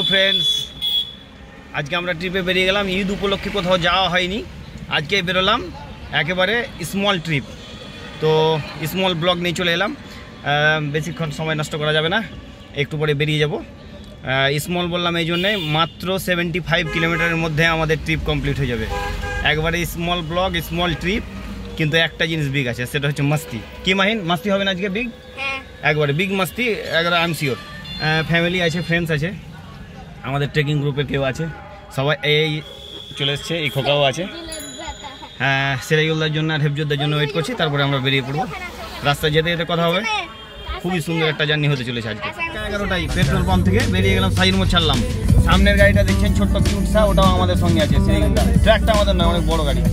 Friends, আজকে আমরা ট্রিপে বেরিয়ে গেলাম। ঈদ উপলক্ষে কোথাও যাওয়া হয়নি, আজকে বেরোলাম একেবারে স্মল ট্রিপ। তো স্মল ব্লগ নিয়ে চলে এলাম, বেশিক্ষণ সময় নষ্ট করা যাবে না, একটু পরে বেরিয়ে যাব। স্মল বললাম এই জন্যে, মাত্র 75 কিলোমিটারের মধ্যে আমাদের ট্রিপ কমপ্লিট হয়ে যাবে। একবারে স্মল ব্লগ, স্মল ট্রিপ, কিন্তু একটা জিনিস বিগ আছে, সেটা হচ্ছে মাস্তি। কি মাহিন, মাস্তি হবে না আজকে? বিগ, একবারে বিগ মাস্তি, একবারে আই এম শিওর। ফ্যামিলি আছে, ফ্রেন্ডস আছে, আমাদের ট্রেকিং গ্রুপের কেউ আছে, সবাই এই চলে এসছে, এই খোকাও আছে। হ্যাঁ, সিরাজুল্লাহর জন্য আর হেফজুদ্দার জন্য ওয়েট করছি, তারপরে আমরা বেরিয়ে পড়বো। রাস্তায় যেতে যেতে কথা হবে। খুবই সুন্দর একটা জার্নি হতে চলেছে আজকে। 11টায় পেট্রোল পাম্প থেকে বেরিয়ে গেলাম, সাইড মোড় ছাড়লাম। সামনের গাড়িটা দেখছেন, ছোট্ট কিউটসা, ওটাও আমাদের সঙ্গে আছে। সিরাজুল্লাহ ট্র্যাকটা আমাদের নয়, অনেক বড় গাড়ি।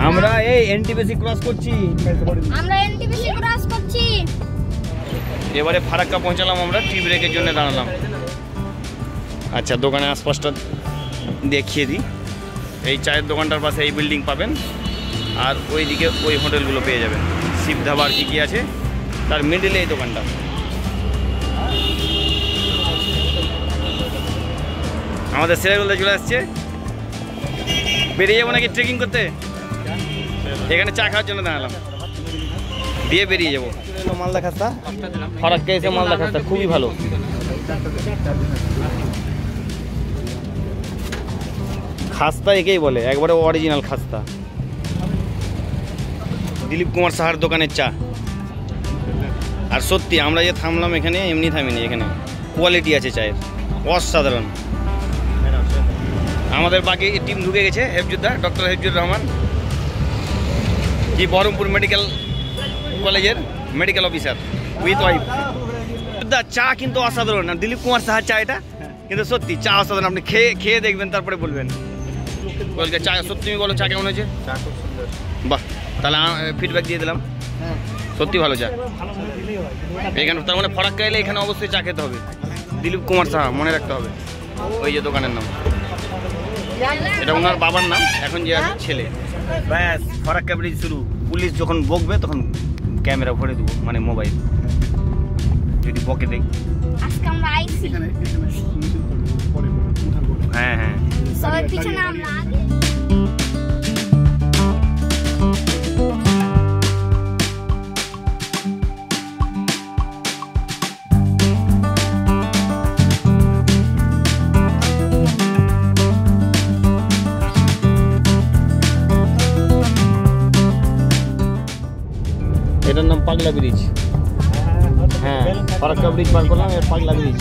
আমরা এই এনটিপিসি ক্রস করছি, এবারে ফারাক্কা পৌঁছালাম আমরা। টি ব্রেকের জন্য দাঁড়ালাম। আচ্ছা, দোকানের আশপাশটা দেখিয়ে দিই। এই চায়ের দোকানটার পাশে এই বিল্ডিং পাবেন, আর ওইদিকে ওই হোটেলগুলো পেয়ে যাবেন। শিব ধাবার কি আছে, তার মিডিলে এই দোকানটা। আমাদের সিরাজুল্লাহ চলে আসছে। বেরিয়ে যাবো নাকি ট্রেকিং করতে? এখানে চা খাওয়ার জন্য দাঁড়ালাম, দিয়ে বেরিয়ে যাবো। মালদা খাস্তা, ফারাক্কা এসে মালদা খাস্তা খুবই ভালো। খাস্তা একেই বলে, একবারে অরিজিনাল খাস্তা। দিলীপ কুমার সাহার দোকানের চা। আর সত্যি আমরা যে থামলাম এখানে, এমনি থামিনি, এখানে কোয়ালিটি আছে চায়ের, অসাধারণ। আমাদের বাকি টিম ঢুকে গেছে। হেফজুদ্দা, ডক্টর হেফজুর রহমান, কি বহরমপুর মেডিকেল কলেজের মেডিকেল অফিসার উইথ ওয়াইফ। চা কিন্তু অসাধারণ। না, দিলীপ কুমার সাহার চা এটা, কিন্তু সত্যি চা অসাধারণ। আপনি খেয়ে দেখবেন, তারপরে বলবেন। বলকে চা সত্যি, তুমি বলো চা কেমন হয়েছে? চা খুব সুন্দর। বাহ, তাহলে ফিডব্যাক দিয়ে দিলাম। সত্যি ভালো চা এখানে। তার মানে ফারাক্কা এলে এখানে অবশ্যই চা খেতে হবে। দিলীপ কুমার সাহা মনে রাখতে হবে, ওই যে দোকানের নাম। এটা ওনার বাবার নাম, এখন যে আছে ছেলে। ব্যাস, ফারাক্কা ব্রিজ শুরু। পুলিশ যখন বকবে তখন ক্যামেরা ভরে দেবো, মানে মোবাইল যদি বকে দেয়। হ্যাঁ হ্যাঁ, এটার নাম পাগলা ব্রিজ। হ্যাঁ, ফারাক্কা ব্রিজ পার করলাম, এর পাগলা ব্রিজ।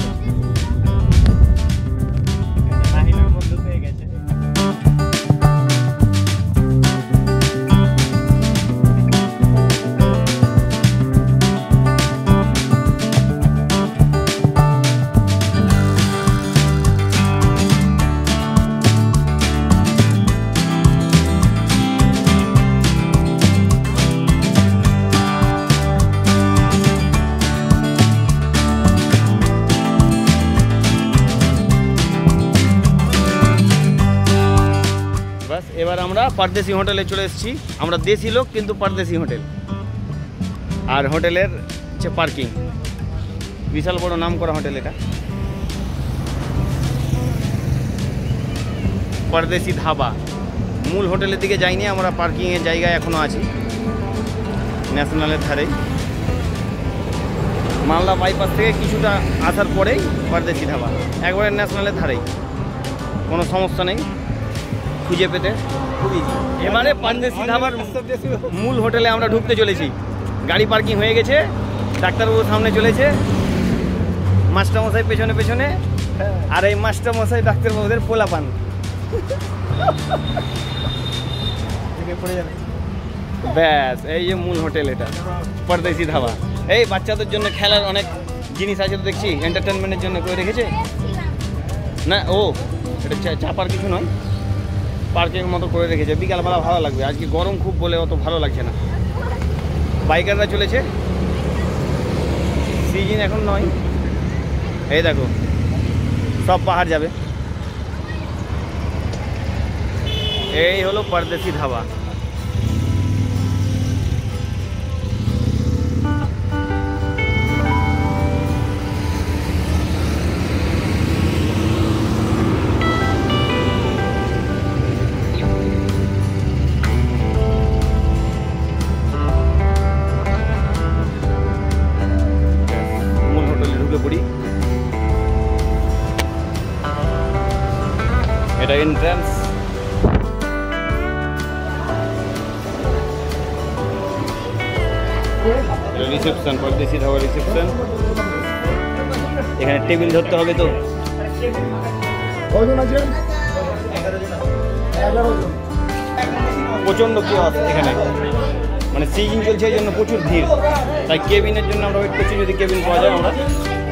এবার আমরা পারদেশি হোটেলে চলে এসেছি। আমরা দেশি লোক, কিন্তু পারদেশি হোটেল। আর হোটেলের হচ্ছে পার্কিং, বিশাল বড় নাম করা হোটেল এটা, পারদেশি ধাবা। মূল হোটেলের দিকে যাইনি আমরা, পার্কিংয়ের জায়গায় এখনও আছি, ন্যাশনালের ধারেই। মালদা বাইপাস থেকে কিছুটা আসার পরেই পারদেশি ধাবা, একবারে ন্যাশনালের ধারেই, কোনো সমস্যা নেই খুঁজে পেতে, খুবই। এবারে পারদেশি ধাবার মূল হোটেলে আমরা ঢুকতে চলেছি। গাড়ি পার্কিং হয়ে গেছে, ডাক্তারবাবু সামনে চলেছে, মাস্টারমশাই পেছনে পেছনে, আর এই মাস্টারমশাই ডাক্তারবাবুদের পোলাপান। ব্যাস, এই যে মূল হোটেল, এটা পারদেশি ধাবা। এই বাচ্চাদের জন্য খেলার অনেক জিনিস আছে তো দেখছি, এন্টারটেনমেন্টের জন্য করে রেখেছে না। ও এটা চাপার কিছু নয়, পার্কের মতো করে রেখেছে, বিকালবেলা ভালো লাগবে। আজকে গরম খুব বলে অত ভালো লাগছে না। বাইকাররা চলেছে, সিজন এখন নয়। এই দেখো সব পাহাড় যাবে। এই হলো পরদেশি ধাবা। মূল হোটেলে ঢুকে পড়ি। এটা entrance. Reception, Pardesi Dhaba reception. এখানে টেবিল ধরতে হবে তো। প্রচণ্ড কিওয়াস এখানে, মানে সিজন চলছে এই জন্য প্রচুর ভিড়। তাই কেবিনের জন্য আমরা ওয়েট করছি, যদি কেবিন পাওয়া যায় আমরা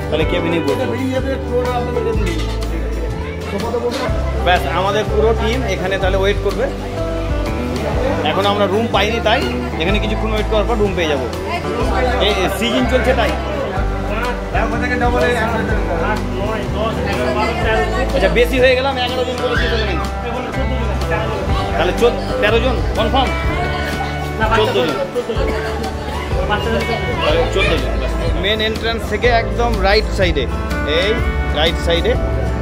তাহলে কেবিনেই বসবো। ব্যাস আমাদের পুরো টিম এখানে তাহলে ওয়েট করবে। এখন আমরা রুম পাইনি, তাই এখানে কিছুক্ষণ ওয়েট করার পর রুম পেয়ে যাবো। এই সিজন চলছে তাই। আচ্ছা বেশি হয়ে গেলাম, 11 জন বলেছি তাহলে 13 জন কনফার্ম, 14 জন, 14 জন। মেন এন্ট্রান্স থেকে একদম রাইট সাইডে, এই রাইট সাইডে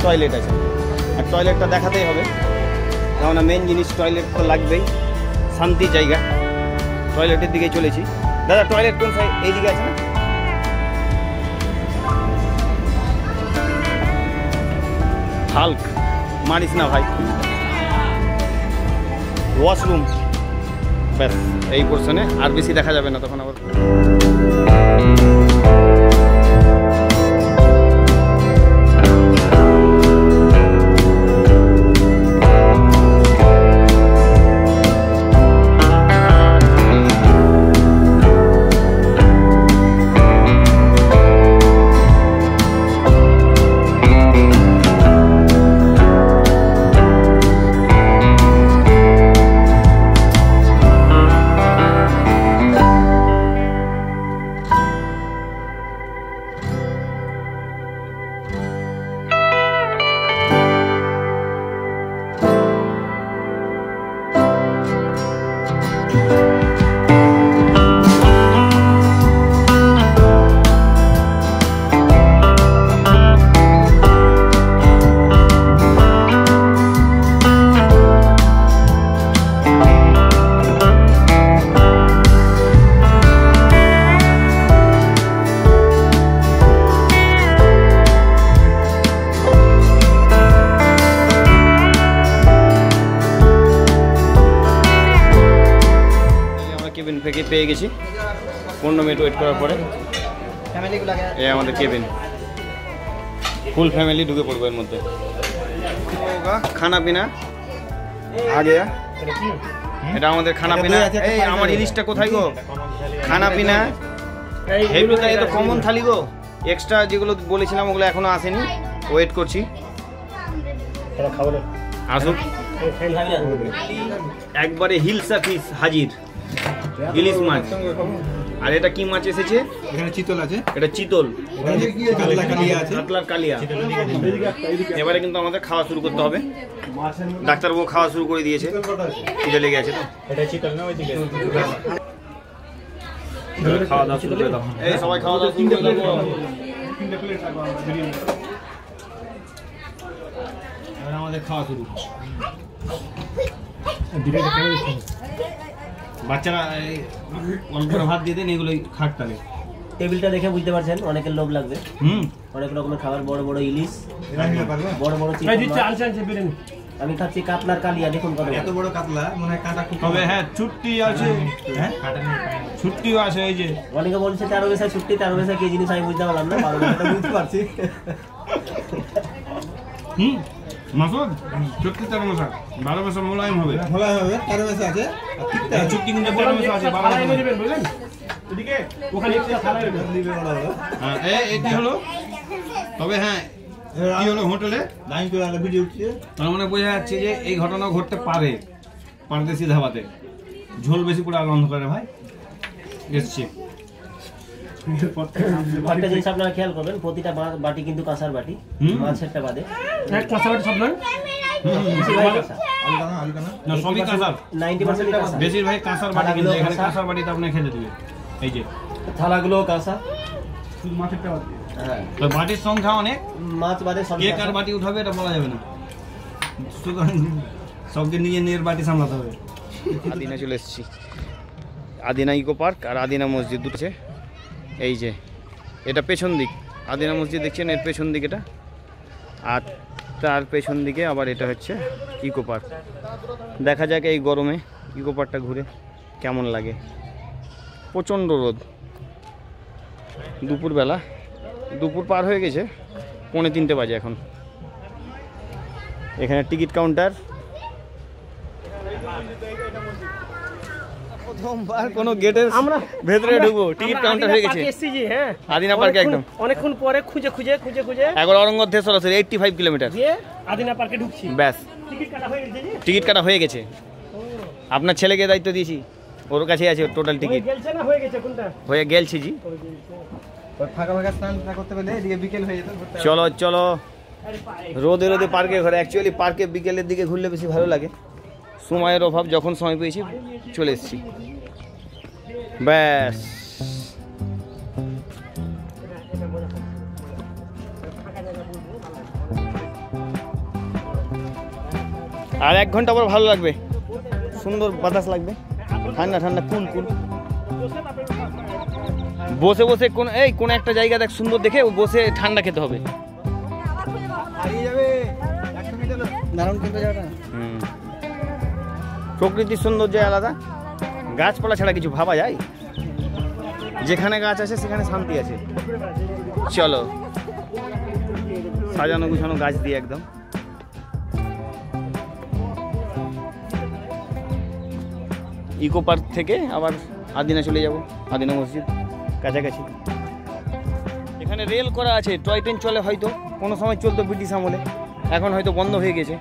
টয়লেট আছে। আর টয়লেটটা দেখাতেই হবে, কেননা মেন জিনিস টয়লেট তো লাগবেই, শান্তি জায়গা। টয়লেটের দিকে চলেছি। দাদা টয়লেট কোন সাইড? এইদিকে আছে না? হাল্ক মারিস না ভাই। ওয়াশরুম ব্যাস এই পোর্শনে, আর বেশি দেখা যাবে না তখন আবার। কেবিন থেকে পেয়ে গেছি 15 মিনিট ওয়েট করার পরে। এই আমাদের কেবিন, ফুল ফ্যামিলি ঢুকে পড়বো এর মধ্যে। খানা পিনা আগে, এটা আমাদের খানা পিনা। এই আমার ইলিশটা কোথায় গো? খানা পিনা হেভি, তাই তো কমন থালি গো। এক্সট্রা যেগুলো বলেছিলাম ওগুলো এখনো আসেনি, ওয়েট করছি আসুক। একবারে হিলসা ফিশ হাজির, ইলিশ মাছ। আর এটা কি মাছ এসেছে? এখানে চিতল আছে, এটা চিতল, কাতলার কালিয়া। এবারে কিন্তু আমাদের খাওয়া শুরু করতে হবে। ডাক্তারবাবু খাওয়া শুরু করে দিয়েছে, খিদে লেগে আছে তো। খাওয়া দাওয়া শুরু করে দাও। এই সবাই খাওয়া দাওয়া শুরু করে দাও। আমাদের খাওয়া শুরু। বাচ্চারা অল্প ভাত দিয়ে দেন, এগুলোই খাট টানে। টেবিলটা দেখে বুঝতে পারছেন অনেকের লোভ লাগবে। অনেক রকমের খাবার, বড় বড় ইলিশ, বড় বড় চিকেন। আমি খাচ্ছি কাতলার কালিয়া। দেখুন কত এত বড় কাতলা, মনে হয় কাঁটা খুব। তবে হ্যাঁ ছুট্টি আছে, হ্যাঁ ছুট্টিও আছে। এই যে অনেকে বলছে 13 পয়সা ছুট্টি, 13 পয়সা কি জিনিস আমি বুঝতে পারলাম না, 12 পয়সা বুঝতে পারছি। মাসুদ ছুট্টি 13 পয়সা, 12 পয়সা মোলায়েম হবে। 13 পয়সা আছে, আর ঠিকঠাক ছুট্টি কিন্তু 13 পয়সা আছে, 12 পয়সা বুঝলেন। এটি হলো, তবে হ্যাঁ কি হলো হোটেলে লাইন করে আলো ভিডিও উঠছে। তার মানে বোঝা যাচ্ছে যে এই ঘটনা ঘটতে পারে পারদেশি ধাবাতে। ঝোল বেশি করে আলো অন্ধকারে ভাই এসছে। একটা জিনিস আপনারা খেয়াল করবেন, প্রতিটা বাটি কিন্তু কাঁসার বাটি, মাছেরটা বাদে। কাঁচা বাটি সব নয়, না সবই কাঁসার, 90% কাঁসা। বেশিরভাগ কাঁসার বাটি, কিন্তু এখানে কাঁসার বাটিতে আপনি খেতে দিবে। এই যে থালাগুলো কাঁসা, শুধু মাছেরটা বাদ দিয়ে। হ্যাঁ তো বাটির সংখ্যা অনেক, মাছ বাদে সব কে কার বাটি উঠাবে এটা বলা যাবে না, সুতরাং সবকে নিজের বাটি সামলাতে হবে। আদিনা চলে এসেছি, আদিনা ইকো পার্ক আর আদিনা মসজিদ দুটো। এই যে এটা পেছন দিক, আদিনা মসজিদ দেখছেন এর পেছন দিক এটা, আর তার পেছন দিকে আবার এটা হচ্ছে ইকো পার্ক। দেখা যাক এই গরমে ইকো পার্কটা ঘুরে কেমন লাগে। প্রচণ্ড রোদ, দুপুরবেলা, দুপুর পার হয়ে গেছে, 2:45 বাজে এখন। এখানে টিকিট কাউন্টার, প্রথমবার কোনো গেটের আমরা ভেতরে ঢুকবো, টিকিট কাউন্টার হয়ে গেছে আদিনা পার্কে। একদম অনেকক্ষণ পরে খুঁজে একবার অরঙ্গর থেকে সরাসরি 85 কিলোমিটার আদিনা পার্কে ঢুকছি। ব্যাস, টিকিট কাটা হয়ে গেছে, টিকিট কাটা হয়ে গেছে। আপনার ছেলেকে দায়িত্ব দিয়েছি, ওর কাছে আছে টোটাল টিকিট। গেলছে না হয়ে গেছে কোনটা? হয়ে গেলছি জি। ফাঁকা ফাঁকা স্নান করতে পেলে এদিকে বিকেল হয়ে যেত। চলো চলো, রোদে রোদে পার্কে ঘোরা। অ্যাকচুয়ালি পার্কে বিকেলের দিকে ঘুরলে বেশি ভালো লাগে, সময়ের অভাব, যখন সময় পেয়েছি চলে এসেছি। ব্যাস, আর 1 ঘন্টা পর ভালো লাগবে, সুন্দর বাতাস লাগবে, ঠান্ডা ঠান্ডা কুল কুল। বসে বসে কোন একটা জায়গা দেখ সুন্দর দেখে বসে ঠান্ডা খেতে হবে। প্রকৃতির সৌন্দর্য আলাদা, গাছপালা ছাড়া কিছু ভাবা যায়? যেখানে গাছ আছে সেখানে শান্তি আছে। চলো, সাজানো গুছানো গাছ দিয়ে একদম। ইকো পার্ক থেকে আবার আদিনা চলে যাব, আদিনা মসজিদ কাছাকাছি। এখানে রেল করা আছে, টয় ট্রেন চলে, হয়তো কোনো সময় চলতো ব্রিটিশ আমলে, এখন হয়তো বন্ধ হয়ে গেছে।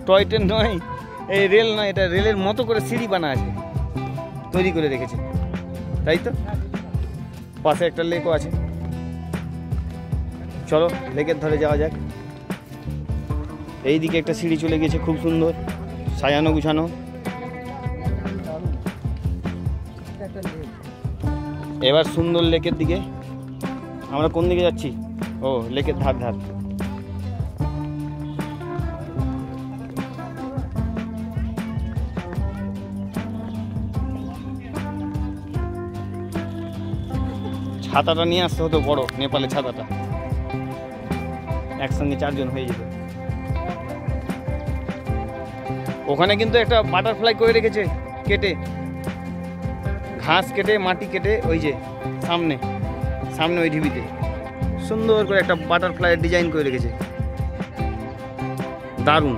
টয় ট্রেন নয়, এই রেল নয়, এটা রেলের মতো করে সিঁড়ি বানা আছে, তৈরি করে রেখেছে, তাই তো। পাশে একটা লেকও আছে। চলো লেকের ধারে যাওয়া যাক। এই দিকে একটা সিঁড়ি চলে গেছে, খুব সুন্দর সাজানো গুছানো। এবার সুন্দর লেকের দিকে। আমরা কোন দিকে যাচ্ছি? ও, লেকের ধার ধার। ছাতাটা নিয়ে আসতে হতো বড়, নেপালের ছাতাটা, একসঙ্গে 4 জন হয়ে যেত। ওখানে কিন্তু একটা বাটারফ্লাই করে রেখেছে, কেটে, ঘাস কেটে, মাটি কেটে, ওই যে সামনে সামনে ওই ঢিবিতে সুন্দর করে একটা বাটারফ্লাইয়ের ডিজাইন করে রেখেছে, দারুণ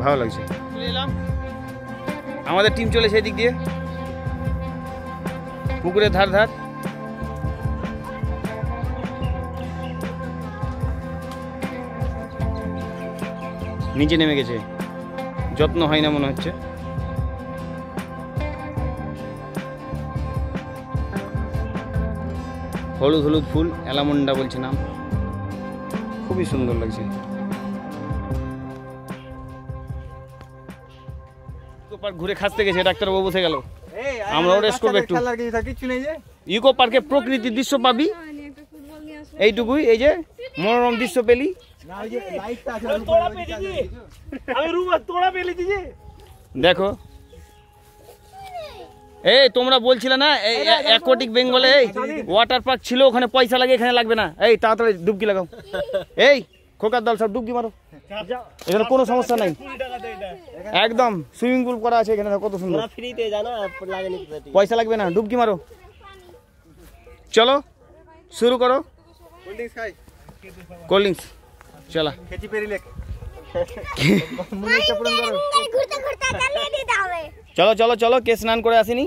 ভালো লাগছে। চলে এলাম, আমাদের টিম চলেছে এদিক দিয়ে, পুকুরের ধার ধার। নিচে নেমে গেছে, যত্ন হয় না মনে হচ্ছে। হলুদ হলুদ ফুল, অ্যালামন্ডা বলছে নাম, খুবই সুন্দর লাগছে। পার্ক ঘুরে খাসতে গেছে, ডাক্তারবাবু বসে গেল, আমরাও রেস্ট করবো একটু। ইকো পার্কে প্রকৃতির দৃশ্য পাবি, এইটুকুই। এই যে মনোরম দৃশ্য পেলি। দেখো, এই তোমরা বলছিলে না অ্যাকোয়াটিক বেঙ্গলে এই ওয়াটার পার্ক ছিল, ওখানে পয়সা লাগে, এখানে লাগবে না। এই তাড়াতাড়ি ডুবকি লাগাও, এই খোকার দল সব ডুবকি মারো, এখানে কোনো সমস্যা নাই, একদম সুইমিং পুল করা আছে এখানে, কত সুন্দর, পয়সা লাগবে না, ডুবকি মারো। চলো শুরু করো, কোল্ড ড্রিঙ্কস, চলা। চলো চলো চলো, কে স্নান করে আসেনি?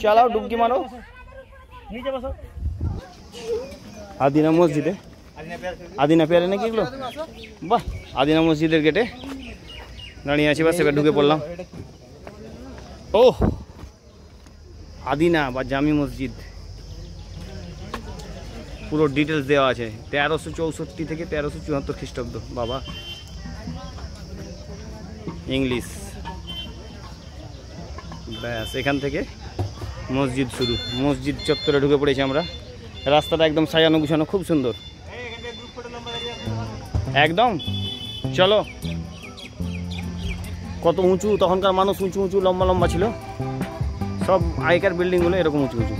চলো ডুবকি মারো। নিচে বসো। আদিনা মসজিদে, আদিনা পেয়ারে নাকি এগুলো? বাহ, আদিনা মসজিদের গেটে দাঁড়িয়ে আছি, বাস এবার ঢুকে পড়লাম। ও আদিনা বা জামি মসজিদ, পুরো ডিটেলস দেওয়া আছে। 1364 থেকে 1374 খ্রিস্টাব্দ। বাবা, ইংলিশ। ব্যাস, এখান থেকে মসজিদ শুরু। মসজিদ চত্বরে ঢুকে পড়েছি আমরা। রাস্তাটা একদম সাজানো গুছানো, খুব সুন্দর একদম। চলো, কত উঁচু, তখনকার মানুষ উঁচু উঁচু লম্বা লম্বা ছিল, সব আগেকার বিল্ডিংগুলো এরকম উঁচু উঁচু।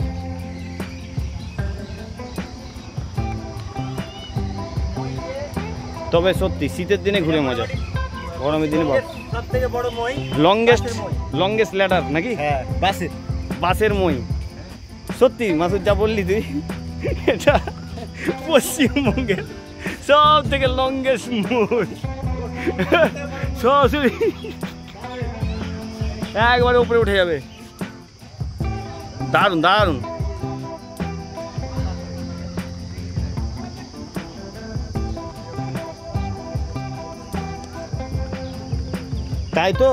তবে সত্যি শীতের দিনে ঘুরে মজা, গরমের দিনে সবথেকে বড় মই, লংগেস্ট ল্যাডার নাকি? হ্যাঁ, বাসের মই। সত্যি মাসুদ যা বললি তুই, এটা পশ্চিমবঙ্গের সব থেকে লংগেস্ট মই। সরাসরি একবারে উপরে উঠে যাবে। দারুণ দারুণ। তাই তো,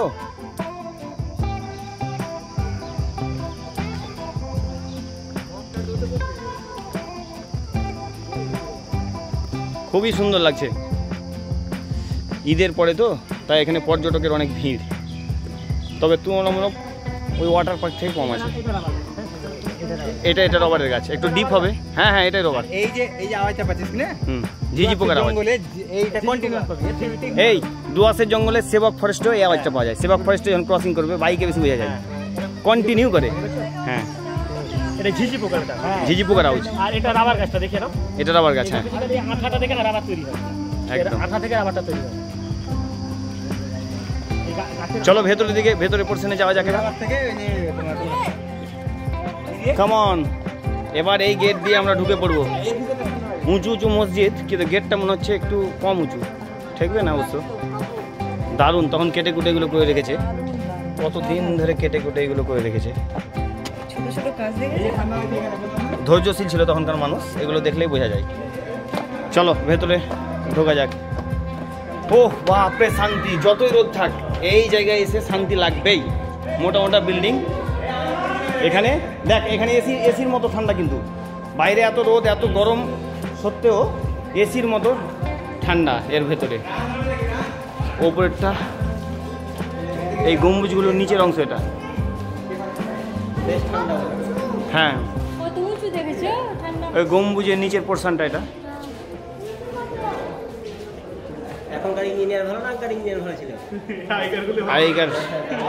খুবই সুন্দর লাগছে। ঈদের পরে তো, তাই এখানে পর্যটকের অনেক ভিড়। তবে তুলনামূলক ওই ওয়াটার পার্ক থেকে কম আছে। এটা রবারের গাছ, একটু ডিপ হবে। হ্যাঁ হ্যাঁ, এটাই রবার। এই যে আওয়াজটা পাচ্ছিস না? ঝিঝি পোকার আওয়াজ। এইটা কন্টিনিউয়াস পাবি। এই দুয়াশের জঙ্গলে সেবক ফরেস্টে এই আওয়াজটা পাওয়া যায়। সেবক ফরেস্টে যখন ক্রসিং করবে বাইকে বেশি বোঝা যায়, কন্টিনিউ করে। হ্যাঁ, এটা ঝিঝি পোকাটা। ঝিঝি পোকার আওয়াজ। আর এটা রাবার গাছটা দেখে নাও, এটা রাবার গাছ। হ্যাঁ, আঠাটা থেকে রাবার তৈরি হয়। একদম আঠা থেকে রাবারটা তৈরি হয়। চলো ভেতরের দিকে, ভেতরে পোর্শনে যাওয়া যাক। রাবার থেকে কাম অন, এবার এই গেট দিয়ে আমরা ঢুকে পড়বো। উঁচু উঁচু মসজিদ, কিন্তু গেটটা মনে হচ্ছে একটু কম উঁচু, ঠেকবে না অবশ্য। দারুণ, তখন কেটে কুটে এগুলো করে রেখেছে, কতদিন ধরে কেটে কুটে এগুলো করে রেখেছে। ধৈর্যশীল ছিল তখনকার মানুষ, এগুলো দেখলেই বোঝা যায়। চলো ভেতরে ঢোকা যাক। ওহ বাপরে, শান্তি। যতই রোদ থাক এই জায়গায় এসে শান্তি লাগবেই। মোটা মোটা বিল্ডিং, এখানে দেখ, এখানে এসির মতো ঠান্ডা, কিন্তু বাইরে এত রোদ এত গরম সত্ত্বেও এসির মতো ঠান্ডা এর ভেতরে। ওপরেরটা, এই গম্বুজগুলোর নিচের অংশ এটা। হ্যাঁ, ওই গম্বুজের নিচের পোর্শনটা এটা। এখনকার ইঞ্জিনিয়ার ভালো না আগেকার ইঞ্জিনিয়ার ভালো ছিল?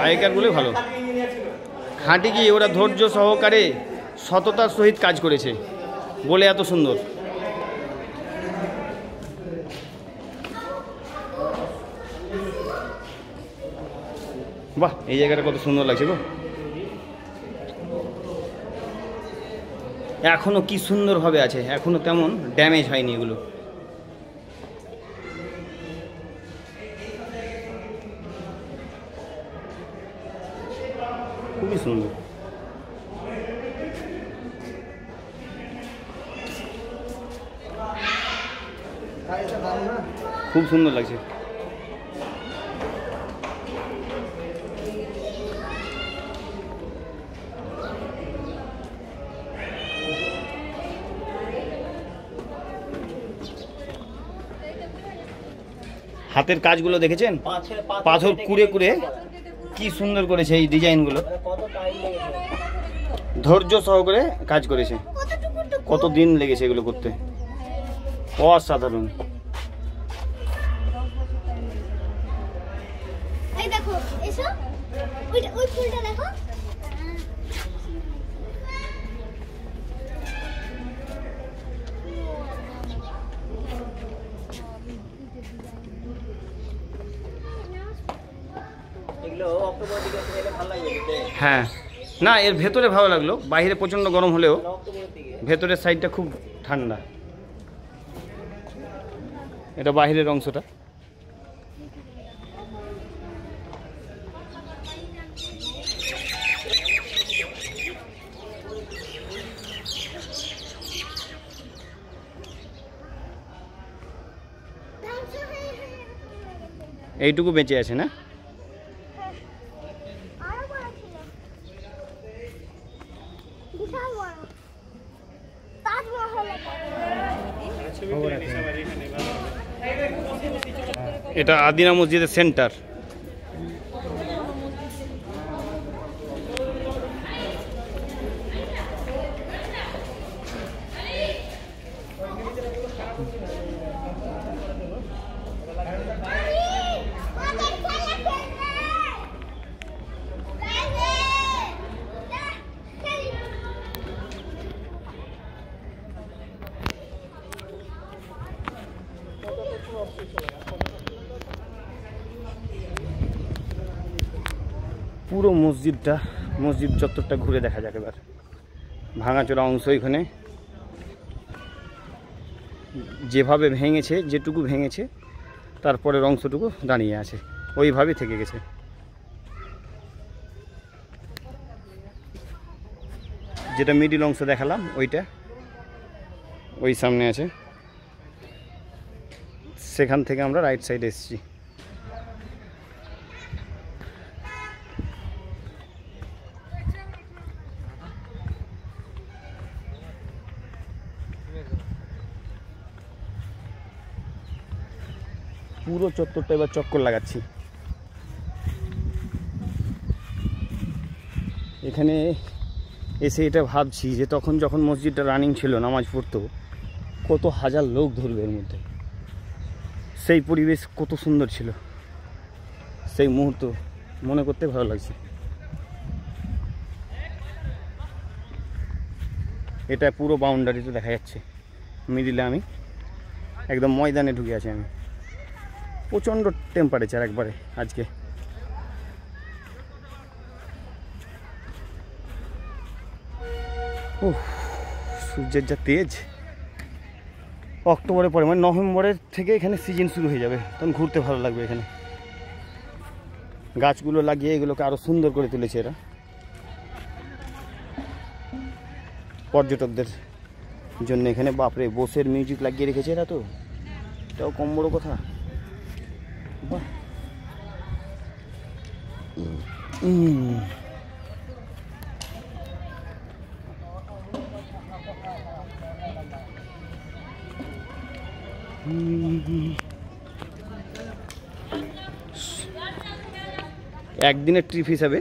আগেকারগুলো ভালো। খাঁটি কি ওরা ধৈর্য সহকারে সততার সহিত কাজ করেছে বলে এত সুন্দর। বাহ, এই জায়গাটা কত সুন্দর লাগছে গো। এখনো কি সুন্দরভাবে আছে, এখনো তেমন ড্যামেজ হয়নি এগুলো। খুবই সুন্দর। খুব সুন্দর লাগছে। হাতের কাজগুলো দেখেছেন, পাথর কুড়ে কুড়ে কি সুন্দর করেছে এই ডিজাইনগুলো। ধৈর্য সহকারে কাজ করেছে, কত দিন লেগেছে এগুলো করতে, অসাধারণ। এই দেখো, এসো, ওই ফুলটা দেখো। হ্যাঁ, না এর ভেতরে ভালো লাগলো, বাইরে প্রচণ্ড গরম হলেও ভেতরের সাইডটা খুব ঠান্ডা। এটা বাইরের অংশটা। এইটুকু বেঁচে আছে না? আরো বড় ছিল, বিশাল বড় তাজমহল। এটা আদিনা মসজিদের সেন্টার। পুরো মসজিদ চত্বরটা ঘুরে দেখা যাক এবার। ভাঙাচোরা অংশ এখানে যেভাবে ভেঙেছে, যেটুকু ভেঙেছে তারপরের অংশটুকু দাঁড়িয়ে আছে, ওইভাবে থেকে গেছে। যেটা মিডিল অংশ দেখালাম ওইটা ওই সামনে আছে, সেখান থেকে আমরা রাইট সাইডে এসেছি। পুরো চত্বরটা এবার চক্কর লাগাচ্ছি। এখানে এসে এটা ভাবছি যে তখন যখন মসজিদটা রানিং ছিল, নামাজ পড়তো, কত হাজার লোক ধরবে এর মধ্যে। সেই পরিবেশ কত সুন্দর ছিল, সেই মুহূর্ত মনে করতে ভালো লাগছে। এটা পুরো বাউন্ডারিতে দেখা যাচ্ছে, মিডিলে আমি একদম ময়দানে ঢুকে আছি আমি। প্রচণ্ড টেম্পারেচার একবারে আজকে। সূর্যের যা তেজ। অক্টোবরে পরে মানে নভেম্বরের থেকে এখানে সিজন শুরু হয়ে যাবে, তখন ঘুরতে ভালো লাগবে। এখানে গাছগুলো লাগিয়ে এগুলোকে আরও সুন্দর করে তুলেছে এরা, পর্যটকদের জন্য। এখানে বাপরে বসের মিউজিক লাগিয়ে রেখেছে এরা, তো এটাও কম বড় কথা। বাহ, একদিনের ট্রিপ হিসাবে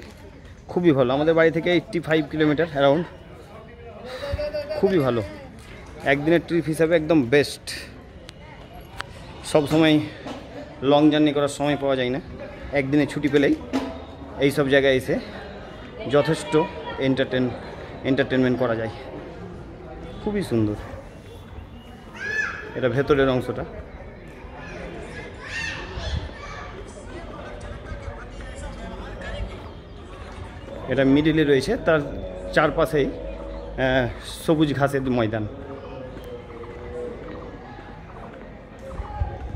খুবই ভালো। আমাদের বাড়ি থেকে 85 কিলোমিটার অ্যারাউন্ড, খুবই ভালো। একদিনের ট্রিপ হিসাবে একদম বেস্ট। সব সময় লং জার্নি করার সময় পাওয়া যায় না, একদিনে ছুটি পেলেই এই সব জায়গায় এসে যথেষ্ট এন্টারটেনমেন্ট করা যায়। খুবই সুন্দর। এটা ভেতরের অংশটা। এটা মিডিলে রয়েছে, তার চারপাশেই সবুজ ঘাসের ময়দান।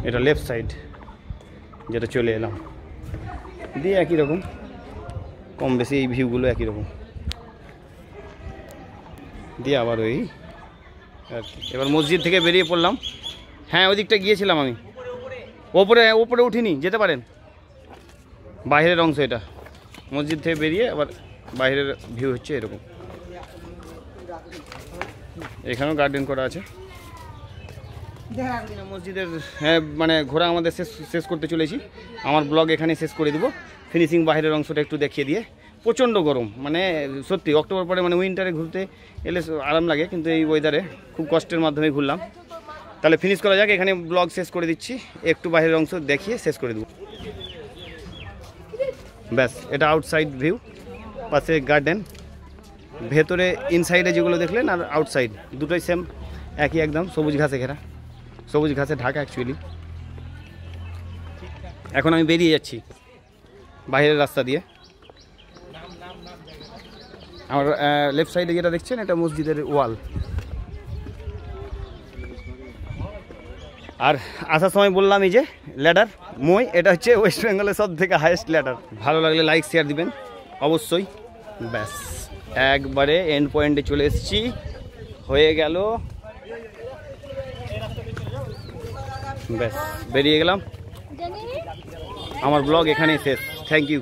এটা লেফট সাইড যেটা চলে এলাম দিয়ে, একই রকম কম বেশি এই ভিউগুলো একই রকম দিয়ে আবার ওই আর কি। এবার মসজিদ থেকে বেরিয়ে পড়লাম। হ্যাঁ, ওই দিকটা গিয়েছিলাম আমি, ওপরে উঠিনি, যেতে পারেন। বাইরের অংশ এটা, মসজিদ থেকে বেরিয়ে আবার বাইরের ভিউ হচ্ছে এরকম। এখানেও গার্ডেন করা আছে। মসজিদের মানে ঘোরা আমাদের শেষ করতে চলেছি। আমার ব্লগ এখানে শেষ করে দেবো। ফিনিশিং বাইরের অংশটা একটু দেখিয়ে দিয়ে। প্রচণ্ড গরম, মানে সত্যি অক্টোবর পরে মানে উইন্টারে ঘুরতে এলে আরাম লাগে, কিন্তু এই ওয়েদারে খুব কষ্টের মাধ্যমে ঘুরলাম। তাহলে ফিনিশ করা যাক, এখানে ব্লগ শেষ করে দিচ্ছি। একটু বাইরের অংশ দেখিয়ে শেষ করে দেবো। ব্যাস, এটা আউটসাইড ভিউ, পাশে গার্ডেন, ভেতরে ইনসাইডে যেগুলো দেখলেন আর আউটসাইড দুটোই সেম, একই একদম সবুজ ঘাসে ঘেরা, সবুজ ঘাসে ঢাকা অ্যাকচুয়ালি। এখন আমি বেরিয়ে যাচ্ছি বাইরের রাস্তা দিয়ে। আমার লেফট সাইডে যেটা দেখছেন এটা মসজিদের ওয়াল। আর আসার সময় বললাম এই যে ল্যাডার মই, এটা হচ্ছে ওয়েস্ট বেঙ্গলের সব থেকে হাইয়েস্ট ল্যাডার। ভালো লাগলে লাইক শেয়ার দিবেন অবশ্যই। ব্যাস, একবারে এন্ড পয়েন্টে চলে এসেছি, হয়ে গেল। ব্যাস, বেরিয়ে গেলাম। জানি আমার ব্লগ এখানেই শেষ। Thank you.